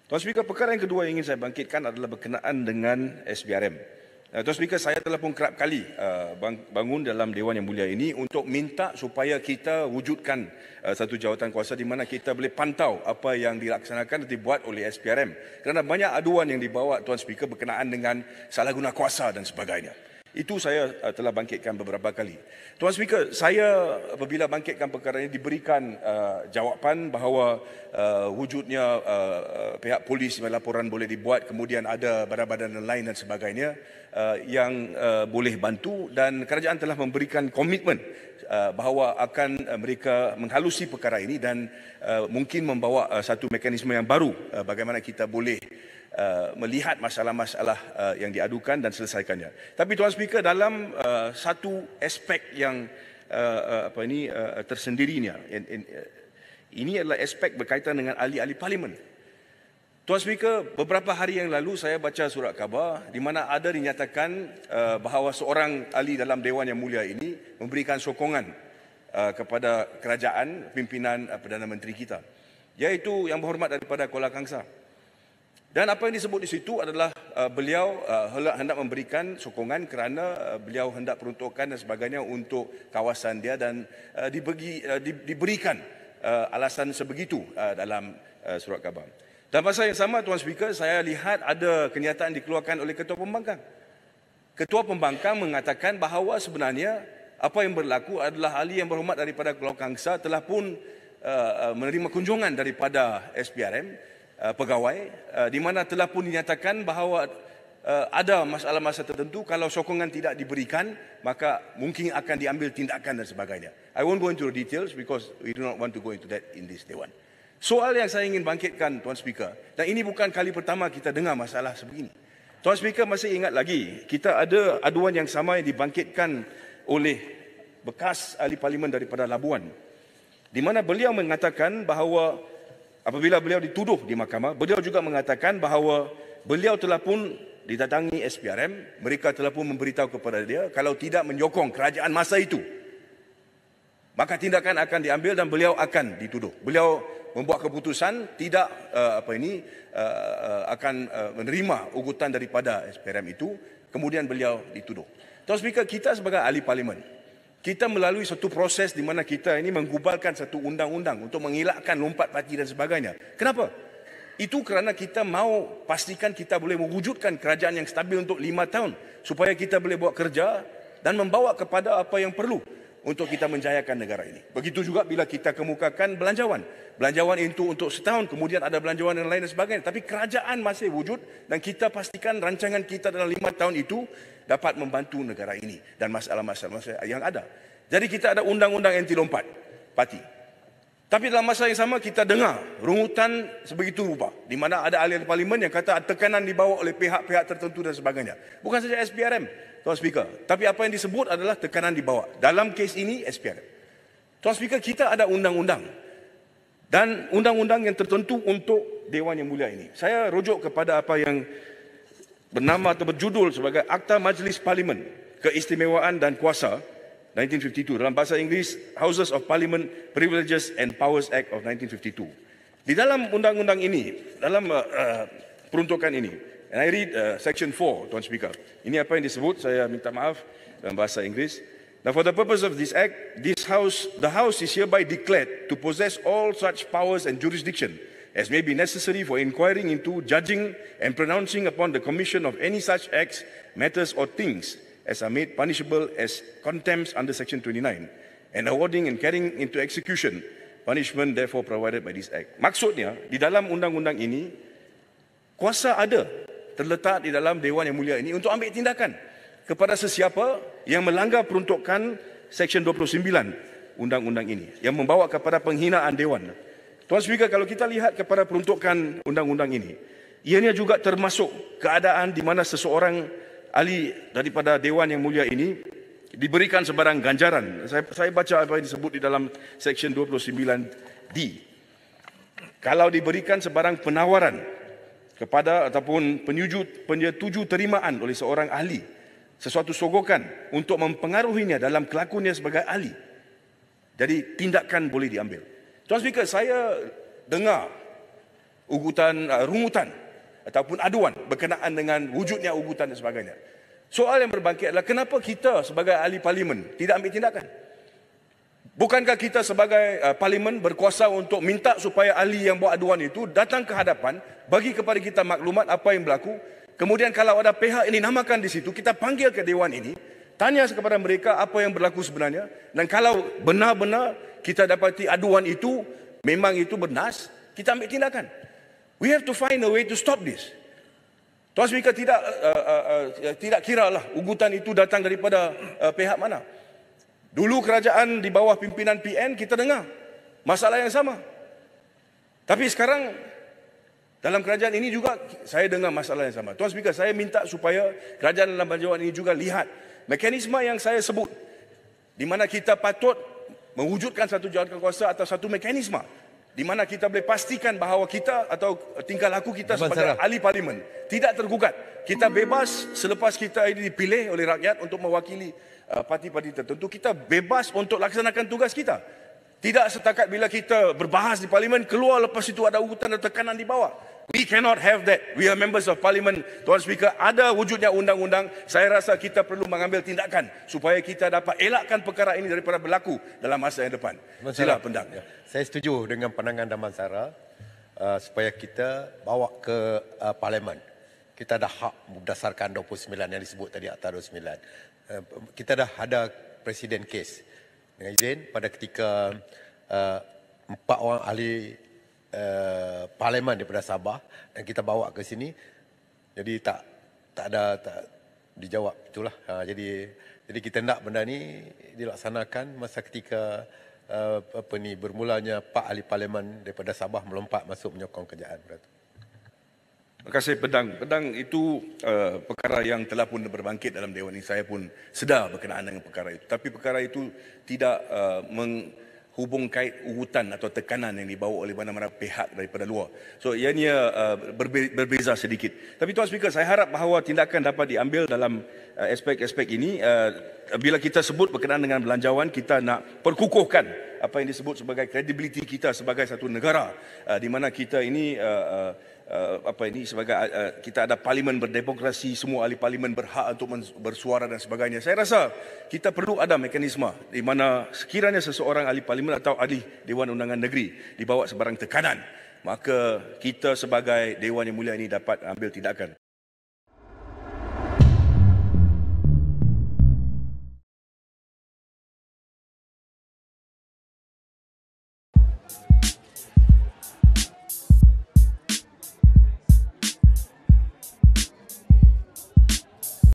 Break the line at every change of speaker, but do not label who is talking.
Tuan Speaker, perkara yang kedua yang ingin saya bangkitkan adalah berkenaan dengan SPRM. Tuan Speaker, saya telah pun kerap kali bangun dalam Dewan Yang Mulia ini untuk minta supaya kita wujudkan satu jawatan kuasa di mana kita boleh pantau apa yang dilaksanakan dan dibuat oleh SPRM. Kerana banyak aduan yang dibawa Tuan Speaker berkenaan dengan salah guna kuasa dan sebagainya. Itu saya telah bangkitkan beberapa kali. Tuan Speaker, saya apabila bangkitkan perkara ini diberikan jawapan bahawa wujudnya pihak polis laporan boleh dibuat, kemudian ada badan-badan lain dan sebagainya yang boleh bantu, dan kerajaan telah memberikan komitmen bahawa akan mereka menghalusi perkara ini dan mungkin membawa satu mekanisme yang baru bagaimana kita boleh melihat masalah-masalah yang diadukan dan selesaikannya. Tapi Tuan Speaker, dalam satu aspek yang tersendirinya, ini adalah aspek berkaitan dengan ahli-ahli parlimen. Tuan Speaker, beberapa hari yang lalu saya baca surat khabar di mana ada dinyatakan bahawa seorang ahli dalam Dewan Yang Mulia ini memberikan sokongan kepada kerajaan, pimpinan Perdana Menteri kita, iaitu Yang Berhormat daripada Kuala Kangsar. Dan apa yang disebut di situ adalah beliau hendak memberikan sokongan kerana beliau hendak peruntukan dan sebagainya untuk kawasan dia, dan diberikan alasan sebegitu dalam surat khabar. Dan masa yang sama, Tuan Speaker, saya lihat ada kenyataan dikeluarkan oleh Ketua Pembangkang. Ketua Pembangkang mengatakan bahawa sebenarnya apa yang berlaku adalah ahli Yang Berhormat daripada Kuala Kangsar telah pun menerima kunjungan daripada SPRM, pegawai, di mana telah pun dinyatakan bahawa ada masalah-masalah tertentu, kalau sokongan tidak diberikan maka mungkin akan diambil tindakan dan sebagainya. I won't go into the details because we do not want to go into that in this Dewan. Soal yang saya ingin bangkitkan, Tuan Speaker, dan ini bukan kali pertama kita dengar masalah sebegini. Tuan Speaker, masih ingat lagi kita ada aduan yang sama yang dibangkitkan oleh bekas ahli parlimen daripada Labuan, di mana beliau mengatakan bahawa apabila beliau dituduh di mahkamah, beliau juga mengatakan bahawa beliau telah pun didatangi SPRM, mereka telah pun memberitahu kepada dia kalau tidak menyokong kerajaan masa itu, maka tindakan akan diambil dan beliau akan dituduh. Beliau membuat keputusan tidak akan menerima ugutan daripada SPRM itu, kemudian beliau dituduh. Tuan Speaker, kita sebagai ahli parlimen, kita melalui satu proses di mana kita ini menggubalkan satu undang-undang untuk mengelakkan lompat parti dan sebagainya. Kenapa? Itu kerana kita mahu pastikan kita boleh mewujudkan kerajaan yang stabil untuk 5 tahun, supaya kita boleh buat kerja dan membawa kepada apa yang perlu untuk kita menjayakan negara ini. Begitu juga bila kita kemukakan belanjawan. Belanjawan itu untuk setahun, kemudian ada belanjawan yang lain dan sebagainya. Tapi kerajaan masih wujud dan kita pastikan rancangan kita dalam 5 tahun itu dapat membantu negara ini dan masalah-masalah yang ada. Jadi kita ada undang-undang anti lompat parti. Tapi dalam masa yang sama kita dengar rungutan sebegitu rupa, di mana ada ahli parlimen yang kata tekanan dibawa oleh pihak-pihak tertentu dan sebagainya. Bukan saja SPRM, Tuan Speaker, tapi apa yang disebut adalah tekanan dibawa. Dalam kes ini SPRM. Tuan Speaker, kita ada undang-undang dan undang-undang yang tertentu untuk Dewan Yang Mulia ini. Saya rujuk kepada apa yang bernama atau berjudul sebagai Akta Majlis Parlimen Keistimewaan dan Kuasa 1952, dalam bahasa Inggeris Houses of Parliament Privileges and Powers Act of 1952. Di dalam undang-undang ini, dalam peruntukan ini, and I read section 4, Tuan Speaker. Ini apa yang disebut, saya minta maaf dalam bahasa Inggeris. Now, for the purpose of this act, the House is hereby declared to possess all such powers and jurisdiction as may be necessary for inquiring into, judging and pronouncing upon the commission of any such acts, matters or things as are made punishable as contempts under section 29, and awarding and carrying into execution punishment therefore provided by this act. Maksudnya, di dalam undang-undang ini, kuasa ada terletak di dalam Dewan Yang Mulia ini untuk ambil tindakan kepada sesiapa yang melanggar peruntukan section 29 undang-undang ini, yang membawa kepada penghinaan Dewan. Tuan Speaker, kalau kita lihat kepada peruntukan undang-undang ini, ianya juga termasuk keadaan di mana seseorang ahli daripada Dewan Yang Mulia ini diberikan sebarang ganjaran. Saya baca apa yang disebut di dalam section 29D. Kalau diberikan sebarang penawaran kepada ataupun penyetuju terimaan oleh seorang ahli sesuatu sogokan untuk mempengaruhinya dalam kelakuannya sebagai ahli, jadi tindakan boleh diambil. Tuan Speaker, saya dengar rungutan ataupun aduan berkenaan dengan wujudnya ugutan dan sebagainya. Soal yang berbangkit adalah kenapa kita sebagai ahli parlimen tidak ambil tindakan? Bukankah kita sebagai parlimen berkuasa untuk minta supaya ahli yang buat aduan itu datang ke hadapan, bagi kepada kita maklumat apa yang berlaku. Kemudian kalau ada pihak ini namakan di situ, kita panggil ke dewan ini, tanya kepada mereka apa yang berlaku sebenarnya. Dan kalau benar-benar kita dapati aduan itu memang itu benar, kita ambil tindakan. We have to find a way to stop this. Tuan Speaker, tidak kiralah ugutan itu datang daripada pihak mana. Dulu kerajaan di bawah pimpinan PN kita dengar masalah yang sama. Tapi sekarang dalam kerajaan ini juga saya dengar masalah yang sama. Tuan Speaker, saya minta supaya kerajaan dalam bantuan ini juga lihat mekanisme yang saya sebut, di mana kita patut mewujudkan satu jawatankuasa kuasa atau satu mekanisme di mana kita boleh pastikan bahawa kita atau tingkah laku kita sebagai ahli parlimen tidak tergugat. Kita bebas selepas kita ini dipilih oleh rakyat untuk mewakili parti-parti tertentu. Kita bebas untuk laksanakan tugas kita. Tidak setakat bila kita berbahas di parlimen, keluar lepas itu ada ugutan dan tekanan di bawah. We cannot have that. We are members of parliament. Tuan Speaker, ada wujudnya undang-undang. Saya rasa kita perlu mengambil tindakan supaya kita dapat elakkan perkara ini daripada berlaku dalam masa yang depan. Sila pendang.
Ya. Saya setuju dengan pandangan Damansara supaya kita bawa ke parlimen. Kita ada hak berdasarkan 29 yang disebut tadi, Akta 29. Kita dah ada presiden kes. Dengan izin, pada ketika 4 orang ahli parlimen daripada Sabah dan kita bawa ke sini, jadi tak dijawab, itulah. Jadi kita nak benda ni dilaksanakan masa ketika bermulanya 4 ahli parlimen daripada Sabah melompat masuk menyokong kerajaan.
Terima kasih Pedang. Pedang itu perkara yang telah pun berbangkit dalam Dewan ini. Saya pun sedar berkenaan dengan perkara itu. Tapi perkara itu tidak menghubung kait ugutan atau tekanan yang dibawa oleh mana-mana pihak daripada luar. So ianya berbeza sedikit. Tapi Tuan Speaker, saya harap bahawa tindakan dapat diambil dalam aspek-aspek ini. Bila kita sebut berkenaan dengan belanjawan, kita nak perkukuhkan apa yang disebut sebagai kredibiliti kita sebagai satu negara di mana kita ini sebagai kita ada parlimen berdemokrasi, semua ahli parlimen berhak untuk bersuara dan sebagainya. Saya rasa kita perlu ada mekanisme di mana sekiranya seseorang ahli parlimen atau ahli Dewan Undangan Negeri dibawa sebarang tekanan, maka kita sebagai Dewan yang mulia ini dapat ambil tindakan.